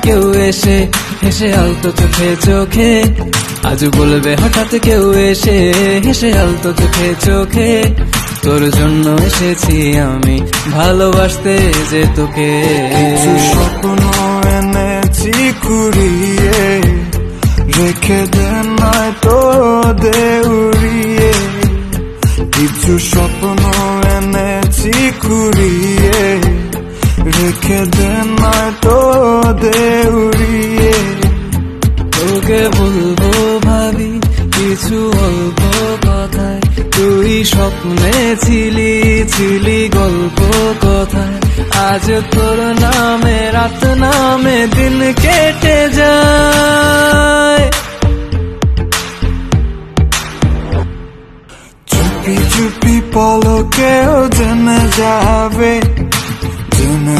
কেউ এসে হেসে আলতো চোখে চোখে, আজ বলবে হঠাৎ কেউ এসে হেসে আলতো চোখে চোখে, তোর জন্য এসেছি আমি ভালোবাসতে যে তোকে। কিছু স্বপ্ন এনেছি কুড়িয়ে, রেখে দে নয়তো দে উড়িয়ে। কিছু স্বপ্ন এনেছি কুড়িয়ে, রেখে দে নয়তো দে উড়িয়ে। তোকে বলবো ভাবি কিছু অল্প কথায়, তুই স্বপ্নে ছিলি ছিলি গল্প কথায়, আজ তোর নামে রাত নামে দিন কেটে যায়। চুপি চুপি পলকেও জেনে যাবে, জেনে